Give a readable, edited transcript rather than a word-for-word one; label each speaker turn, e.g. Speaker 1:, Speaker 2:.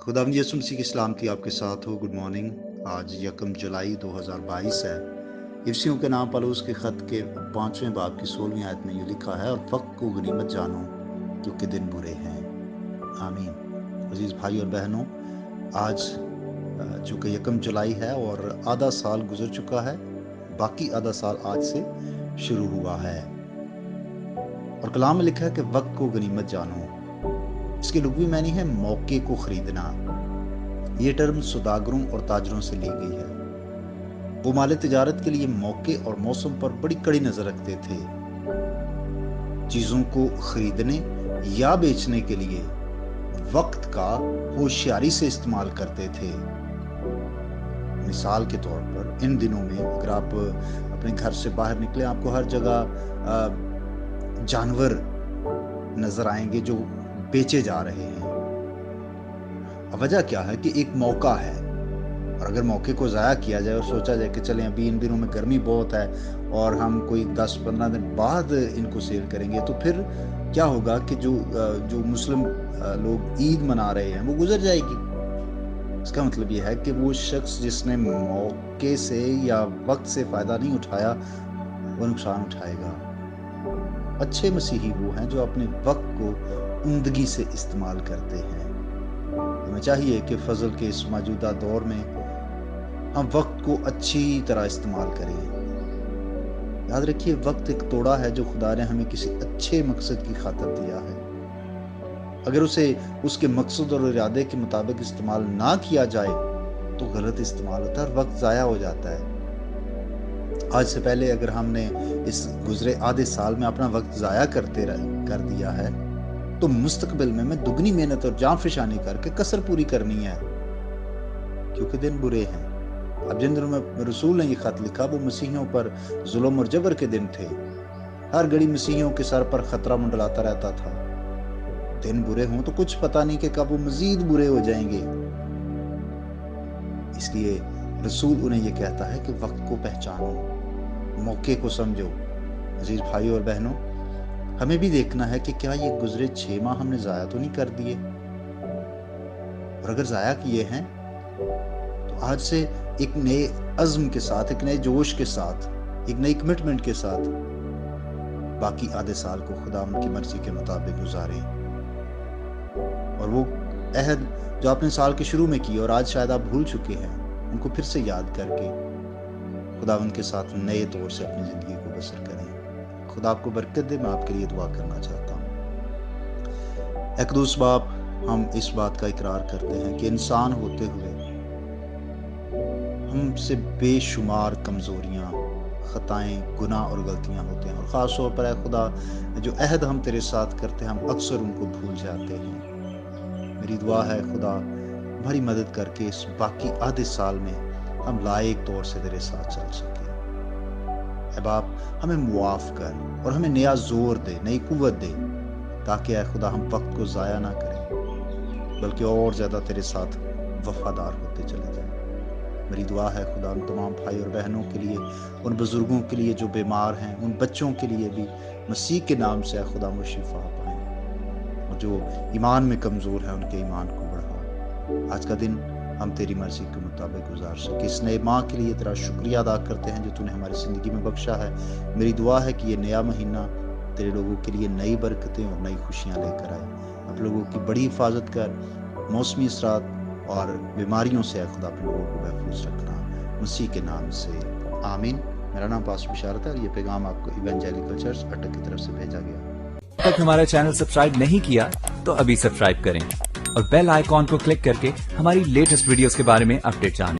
Speaker 1: खुदावंद यीशु मसीह की सलामती आपके साथ हो। Good morning. आज 1 जुलाई 2022 है। इफ्सियों के नाम पौलुस के ख़त के 5वें बाब की 16वीं आयत में ये लिखा है, और वक्त को गनीमत जानो क्योंकि दिन बुरे हैं। आमीन। अजीज़ भाई और बहनों, आज चूँकि 1 जुलाई है और आधा साल गुजर चुका है, बाकी आधा साल आज से शुरू हुआ है। और कलाम में लिखा है कि वक्त को गनीमत जानो। इसकी लुग़वी मानी है मौके को खरीदना। ये टर्म सौदागरों और ताजरों से ली गई है। वो माले तिजारत के लिए मौके और मौसम पर बड़ी कड़ी नजर रखते थे। चीजों को खरीदने या बेचने के लिए वक्त का होशियारी से इस्तेमाल करते थे। मिसाल के तौर पर इन दिनों में अगर आप अपने घर से बाहर निकले, आपको हर जगह जानवर नजर आएंगे जो बेचे जा रहे हैं। वजह क्या है कि एक मौका है, और अगर मौके को ज़ाया किया जाए और सोचा जाए कि चलें अभी इन दिनों में गर्मी बहुत है और हम कोई 10-15 दिन बाद इनको सेल करेंगे, तो फिर क्या होगा कि जो मुस्लिम लोग ईद मना रहे हैं वो गुजर जाएगी। इसका मतलब ये है कि वो शख्स जिसने मौके से या वक्त से फ़ायदा नहीं उठाया वो नुकसान उठाएगा। अच्छे मसीही वो हैं जो अपने वक्त को उम्दगी से इस्तेमाल करते हैं। हमें चाहिए कि फजल के इस मौजूदा दौर में हम वक्त को अच्छी तरह इस्तेमाल करें। याद रखिए, वक्त एक तोड़ा है जो खुदा ने हमें किसी अच्छे मकसद की खातिर दिया है। अगर उसे उसके मकसद और इरादे के मुताबिक इस्तेमाल ना किया जाए तो गलत इस्तेमाल होता है और वक्त ज़ाया हो जाता है। आज से पहले अगर हमने इस गुजरे आधे साल में अपना वक्त ज़ाया कर दिया है तो मुस्तकबिल में मैं दुगनी मेहनत और जान फिशानी करके कसर पूरी करनी है, क्योंकि दिन बुरे हैं। अब जिन दिनों में रसूल ने ये खत लिखा वो मसीहियों पर जुल्म और जबर के दिन थे। हर घड़ी मसीहियों के सर पर खतरा मंडलाता रहता था। दिन बुरे हों तो कुछ पता नहीं कि कब वो मजीद बुरे हो जाएंगे। इसलिए रसूल उन्हें ये कहता है कि वक्त को पहचानो, मौके को समझो। अजीज भाई और बहनों, हमें भी देखना है कि क्या ये गुजरे 6 माह हमने ज़ाया तो नहीं कर दिए, और अगर ज़ाया किए हैं तो आज से एक नए अज़्म के साथ, एक नए जोश के साथ, एक नई कमिटमेंट के साथ बाकी आधे साल को खुदा की मर्जी के मुताबिक गुजारें। और वो अहद जो आपने साल के शुरू में की और आज शायद आप भूल चुके हैं, उनको फिर से याद करके खुदावंद के साथ नए तौर से अपनी ज़िंदगी को बसर करें। खुदा आपको बरकत दे। मैं आपके लिए दुआ करना चाहता हूँ। एक बाप हम इस बात का इकरार करते हैं कि इंसान होते हुए हमसे बेशुमार कमज़ोरियाँ, ख़ताएँ, गुनाह और गलतियाँ होते हैं, और ख़ास तौर पर खुदा जो अहद हम तेरे साथ करते हैं हम अक्सर उनको भूल जाते हैं। मेरी दुआ है खुदा हमारी मदद करके इस बाकी आधे साल में हम लायक तौर से तेरे साथ चल सकें। ऐ बाप, हमें मुआफ़ कर और हमें नया जोर दे, नई कुव्वत दे, ताकि ऐ खुदा हम वक्त को ज़ाया ना करें बल्कि और ज़्यादा तेरे साथ वफादार होते चले जाएं। मेरी दुआ है खुदा उन तमाम भाई और बहनों के लिए, उन बुज़ुर्गों के लिए जो बीमार हैं, उन बच्चों के लिए भी मसीह के नाम से खुदा वो शिफा पाएँ, और जो ईमान में कमज़ोर हैं उनके ईमान को बढ़ा। आज का दिन हम तेरी मर्जी के मुताबिक गुजार सके। इस नए माह के लिए तेरा शुक्रिया अदा करते हैं जो तूने हमारी ज़िंदगी में बख्शा है। मेरी दुआ है कि ये नया महीना तेरे लोगों के लिए नई बरकतें और नई खुशियाँ लेकर आए। आप लोगों की बड़ी हिफाजत कर, मौसमी असरात और बीमारियों से खुदा आप लोगों को महफूज रखना, मसीह के नाम से आमीन। मेरा नाम पास्टर बिशारत है और ये पैगाम आपको इवेंजेलिकल चर्च अटक की तरफ से भेजा गया।
Speaker 2: तक हमारा चैनल सब्सक्राइब नहीं किया तो अभी सब्सक्राइब करें और बेल आइकॉन को क्लिक करके हमारी लेटेस्ट वीडियोस के बारे में अपडेट जानें।